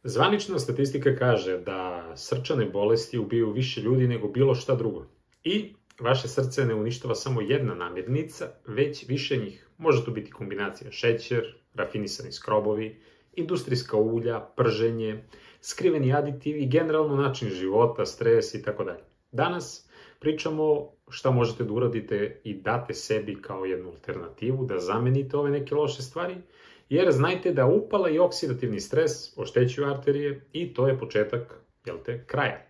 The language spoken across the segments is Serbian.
Zvanična statistika kaže da srčane bolesti ubijaju više ljudi nego bilo šta drugo. I vaše srce ne uništava samo jedna namirnica, već više njih. Može to biti kombinacija šećer, rafinisani skrobovi, industrijska ulja, prženje, skriveni aditivi, generalno način života, stres i tako dalje. Danas pričamo šta možete da uradite i date sebi kao jednu alternativu, da zamenite ove neke loše stvari, jer znajte da upala i oksidativni stres oštećuju arterije i to je početak, kraja.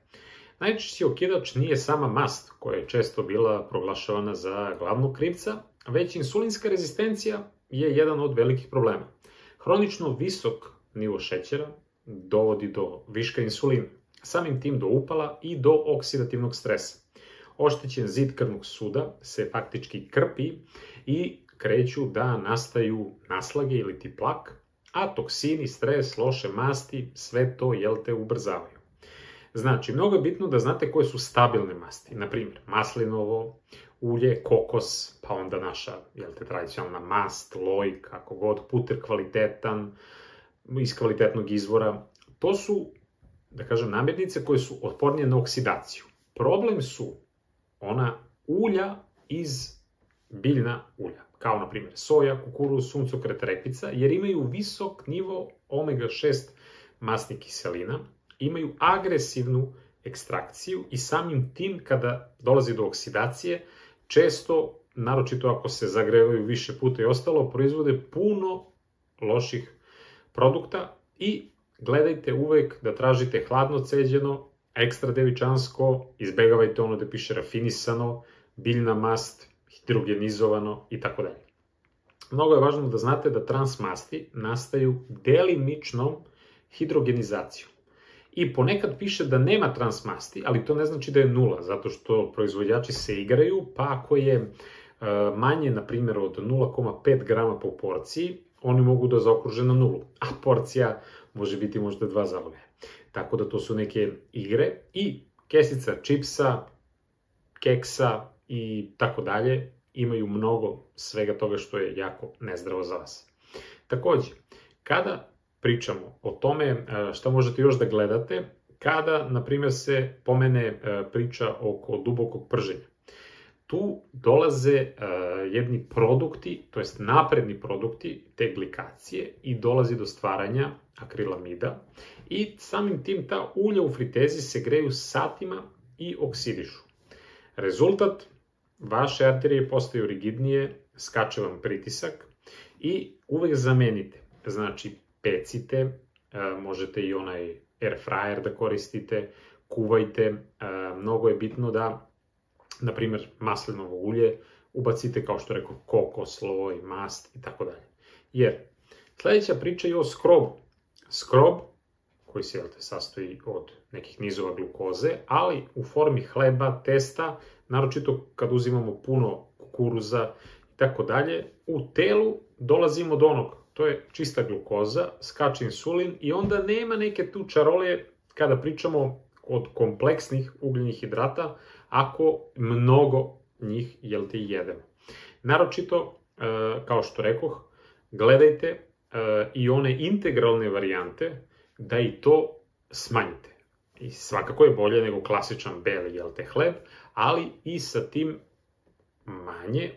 Najčešći okidač nije sama mast, koja je često bila proglašavana za glavnog krivca, već insulinska rezistencija je jedan od velikih problema. Hronično visok nivo šećera dovodi do viška insulina, samim tim do upala i do oksidativnog stresa. Oštećen zid krvnog suda se faktički krpi i kreću da nastaju naslage ili ti plak, a toksini, stres, loše masti, sve to, ubrzavaju. Znači, mnogo je bitno da znate koje su stabilne masti, na primjer, maslinovo ulje, kokos, pa onda naša, tradicionalna mast, loj, kako god, puter kvalitetan, iz kvalitetnog izvora. To su, da kažem, namirnice koje su otpornije na oksidaciju. Problem su ona ulja iz biljna ulja, kao na primjer soja, kukuruz, suncokret, repica, jer imaju visok nivo omega-6 masnih kiselina, imaju agresivnu ekstrakciju i samim tim kada dolazi do oksidacije, često, naročito ako se zagrevaju više puta i ostalo, proizvode puno loših produkta i gledajte uvek da tražite hladno ceđeno, ekstra devičansko, izbegavajte ono da piše rafinisano, biljna mast, hidrogenizovano i tako dalje. Mnogo je važno da znate da transmasti nastaju delimičnom hidrogenizacijom. I ponekad piše da nema transmasti, ali to ne znači da je nula, zato što proizvođači se igraju, pa ako je manje, na primjer, od 0,5 grama po porciji, oni mogu da zaokruže na nulu, a porcija može biti možda 2 zalogaja. Tako da to su neke igre i kesica čipsa, keksa i tako dalje imaju mnogo svega toga što je jako nezdravo za vas. Takođe, kada pričamo o tome šta možete još da gledate, kada, na primjer, se pomene priča oko dubokog prženja. Tu dolaze jedni produkti, to jest napredni produkti te glikacije i dolazi do stvaranja akrilamida i samim tim ta ulja u fritezi se greju satima i oksidišu. Rezultat, vaše arterije postaju rigidnije, skače vam pritisak i uvek zamenite. Znači, pecite, možete i onaj air fryer da koristite, kuvajte, mnogo je bitno da, na primjer, maslinovo ulje ubacite, kao što rekao, kokos, loj, mast i tako dalje. Jer, sledeća priča je o skrobu. Skrob, koji se sastoji od nekih nizova glukoze, ali u formi hleba, testa, naročito kad uzimamo puno kukuruza i tako dalje, u telu dolazimo do onog, to je čista glukoza, skače insulin i onda nema neke tu čarolije kada pričamo od kompleksnih ugljenih hidrata, ako mnogo njih jedemo. Naročito, kao što rekoh, gledajte i one integralne varijante da i to smanjite. I svakako je bolje nego klasičan beli hleb, ali i sa tim manje,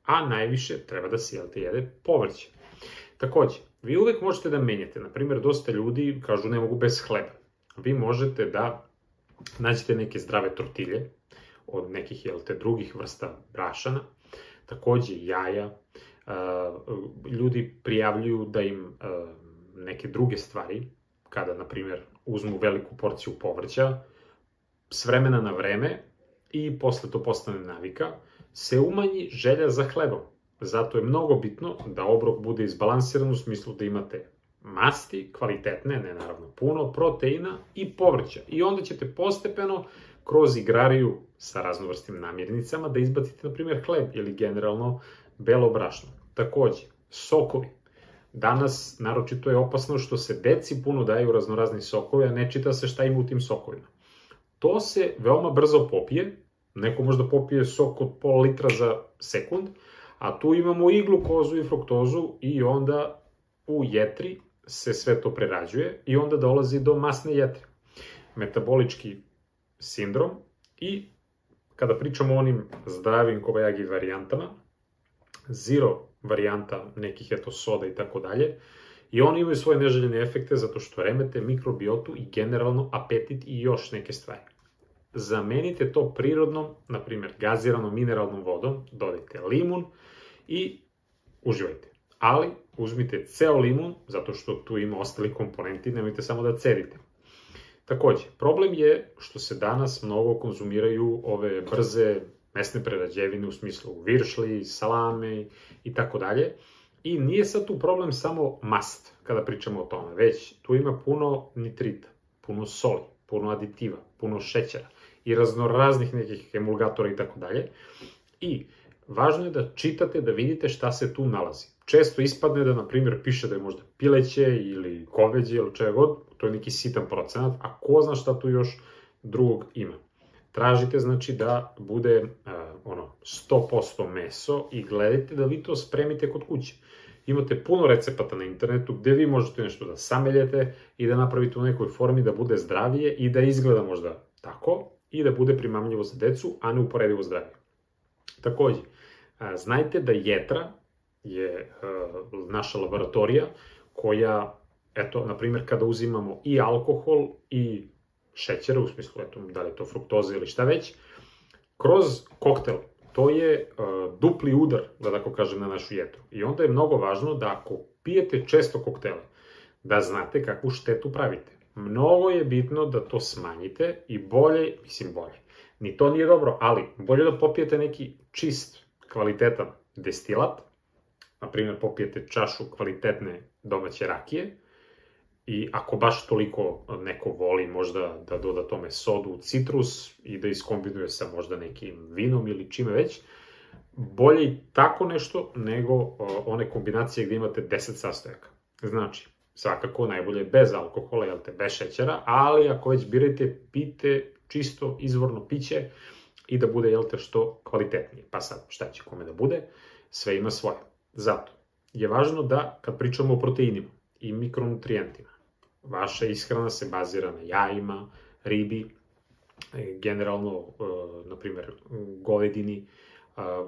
a najviše treba da se jede povrće. Takođe, vi uvek možete da menjate. Naprimjer, dosta ljudi kažu ne mogu bez hleba. Vi možete da nađete neke zdrave tortilje od nekih drugih vrsta brašana, takođe jaja. Ljudi prijavljuju da im neke druge stvari, kada, na primjer, uzmu veliku porciju povrća, s vremena na vreme i posle to postane navika, se umanji želja za hlebom. Zato je mnogo bitno da obrok bude izbalansiran u smislu da imate masti, kvalitetne, ne naravno puno, proteina i povrća. I onda ćete postepeno kroz igrariju sa raznovrstim namirnicama da izbacite, na primjer, hleb ili generalno belo brašno. Takođe, sokovi. Danas naročito je opasno što se deci puno daju raznorazni sokovi, a ne čita se šta ima u tim sokovima. To se veoma brzo popije, neko možda popije sok od pola litra za sekund, a tu imamo i glukozu i fruktozu i onda u jetri se sve to prerađuje i onda dolazi do masne jetre. Metabolički sindrom i kada pričamo o onim zdravim Kobayagi varijantama, zero varijanta nekih soda i tako dalje, i oni imaju svoje neželjene efekte zato što remete mikrobiotu i generalno apetit i još neke stvari. Zamenite to prirodnom, na primjer gaziranom mineralnom vodom, dodajte limun i uživajte. Ali uzmite ceo limun, zato što tu ima ostali komponenti, nemojte samo da cedite. Takođe, problem je što se danas mnogo konzumiraju ove brze mesne prerađevine u smislu viršli, salame i tako dalje. I nije sad tu problem samo mast kada pričamo o tome, već tu ima puno nitrita, puno soli, puno aditiva, puno šećera i raznoraznih nekih emulgatora i tako dalje. I važno je da čitate, da vidite šta se tu nalazi. Često ispadne da, na primjer, piše da je možda pileće ili goveđe ili čega god, to je neki sitan procenat, a ko zna šta tu još drugog ima. Tražite, znači, da bude 100% meso i gledajte da vi to spremite kod kuće. Imate puno recepata na internetu gde vi možete nešto da sameljete i da napravite u nekoj formi da bude zdravije i da izgleda možda tako i da bude primamljivo za decu, a ne uporedivo zdravije. Takođe, znajte da jetra je naša laboratorija koja, eto, na primjer, kada uzimamo i alkohol i šećera, u smislu, eto, da li je to fruktoza ili šta već, kroz koktel, to je dupli udar, da tako kažem, na našu jetru. I onda je mnogo važno da ako pijete često koktele, da znate kakvu štetu pravite. Mnogo je bitno da to smanjite i bolje, ni to nije dobro, ali bolje da popijete neki čist, kvalitetan destilat, na primjer popijete čašu kvalitetne domaće rakije, i ako baš toliko neko voli možda da doda tome sodu, citrus i da iskombinuje sa možda nekim vinom ili čime već, bolje i tako nešto nego one kombinacije gde imate 10 sastojaka. Znači, svakako najbolje bez alkohola, bez šećera, ali ako već birate, pijte čisto izvorno piće i da bude, što kvalitetnije. Pa sad, šta će kome da bude, sve ima svoje. Zato je važno da, kad pričamo o proteinima i mikronutrijentima, vaša ishrana se bazira na jajima, ribi, generalno, na primjer, govedini.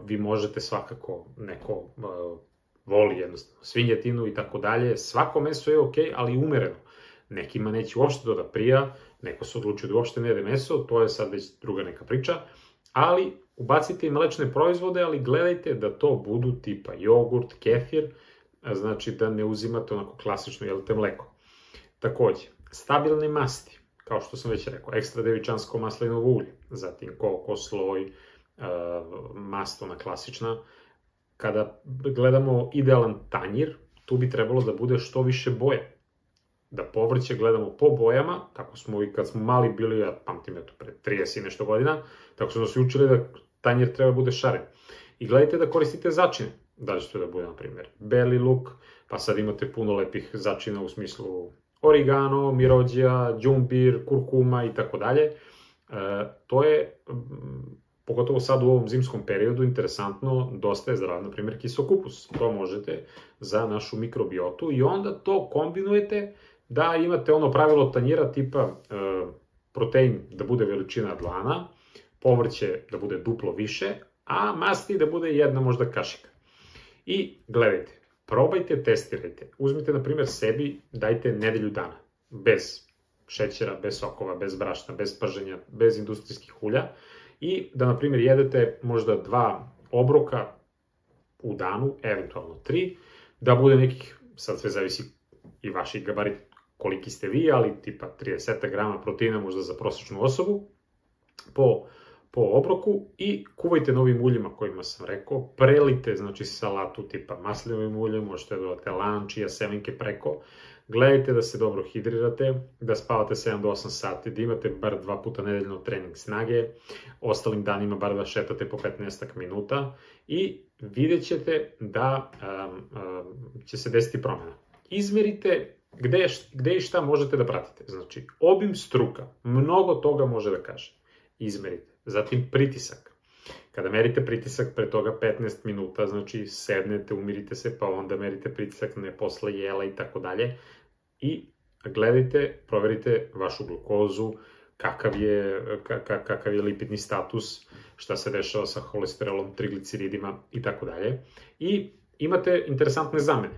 Vi možete svakako, neko voli jednostavno svinjetinu i tako dalje. Svako meso je okej, ali umereno. Nekima neće uopšte to da prija, neko se odlučio da uopšte ne jede meso, to je sad već druga neka priča, ali ubacite i mlečne proizvode, ali gledajte da to budu tipa jogurt, kefir, znači da ne uzimate onako klasično, mleko. Takođe, stabilne masti, kao što sam već rekao, ekstra devičansko maslinovo ulje, zatim kokos, sloj, mast ona klasična. Kada gledamo idealan tanjir, tu bi trebalo da bude što više boje. Da povrće gledamo po bojama, tako smo i kad smo mali bili, ja pamtim pre 30 i nešto godina, tako smo se učili da tanjir treba da bude šaren. I gledajte da koristite začine. Da li će to da bude, na primjer, beli luk, pa sad imate puno lepih začina u smislu origano, mirođija, džumbir, kurkuma i tako dalje. To je, pogotovo sad u ovom zimskom periodu, interesantno, dosta je zdrav, na primjer, kisokupus. To možete za našu mikrobiotu i onda to kombinujete da imate ono pravilo tanjira tipa protein da bude veličina dlana, povrće da bude duplo više, a masti da bude jedna možda kašika. I gledajte, probajte, testirajte. Uzmite, na primjer, sebi, dajte nedelju dana, bez šećera, bez sokova, bez brašna, bez prženja, bez industrijskih ulja i da, na primjer, jedete možda 2 obroka u danu, eventualno 3, da bude nekih, sad sve zavisi i vaših gabarita koliki ste vi, ali tipa 30 grama proteina možda za prosječnu osobu po obroku i kuvajte novim uljima kojima sam rekao, prelite, znači, salatu tipa maslinovim uljem, možete dodati lan, čija semenke preko, gledajte da se dobro hidrirate, da spavate 7 do 8 sati, da imate bar 2 puta nedeljno trening snage, ostalim danima bar da šetate po 15 minuta i vidjet ćete da će se desiti promjena. Izmerite gde i šta možete da pratite, znači obim struka, mnogo toga može da kaže, izmerite. Zatim pritisak. Kada merite pritisak pre toga 15 minuta, znači sednete, umirite se, pa onda merite pritisak posle jela i tako dalje. i gledajte, proverite vašu glukozu, kakav je lipidni status, šta se dešava sa holesterolom, trigliceridima i tako dalje. I imate interesantne zamene.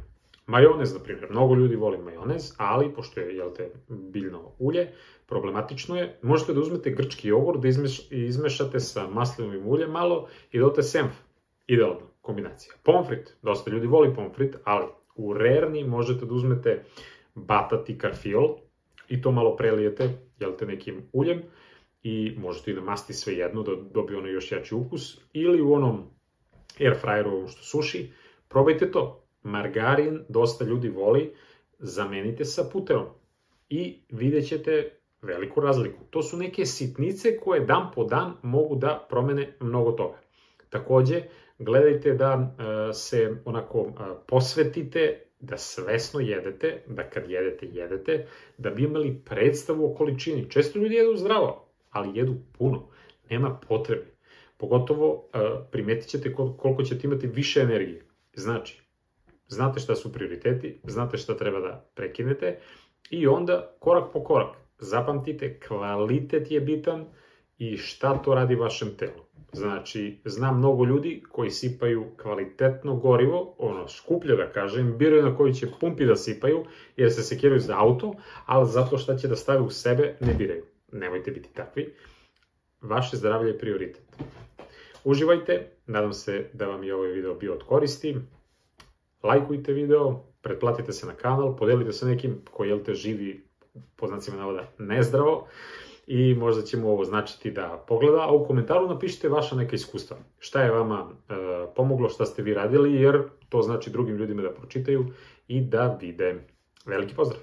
Majonez, na primjer, mnogo ljudi voli majonez, ali pošto je, biljno ulje, problematično je, možete da uzmete grčki jogurt, da izmešate sa maslinovim uljem malo i dodate senf. Idealna kombinacija. Pomfrit, dosta ljudi voli pomfrit, ali u rerni možete da uzmete batat i karfiol i to malo prelijete, nekim uljem i možete i da masti sve jedno, da dobije ono još jači ukus, ili u onom air fryeru što suši, probajte to. Margarin dosta ljudi voli, zamenite sa puterom i vidjet ćete veliku razliku. To su neke sitnice koje dan po dan mogu da promene mnogo toga. Takođe, gledajte da se onako posvetite, da svesno jedete, da kad jedete, da bi imali predstavu o količini. Često ljudi jedu zdravo, ali jedu puno. Nema potrebe. Pogotovo primetit ćete koliko ćete imati više energije. Znači, znate šta su prioriteti, znate šta treba da prekinete i onda korak po korak zapamtite, kvalitet je bitan i šta to radi vašem telu. Znači, znam mnogo ljudi koji sipaju kvalitetno gorivo, ono skuplje da kažem, biraju na koji će pumpi da sipaju jer se sekiraju za auto, ali zato šta će da stave u sebe ne biraju. Nemojte biti takvi. Vaše zdravlje je prioritet. Uživajte, nadam se da vam je ovaj video bio od koristi. Lajkujte video, pretplatite se na kanal, podelite se nekim koji živi, po znacima navoda, nezdravo i možda će mu ovo značiti da pogleda, a u komentaru napišite vaša neka iskustva. Šta je vama pomoglo, šta ste vi radili, jer to znači drugim ljudima da pročitaju i da vide. Veliki pozdrav!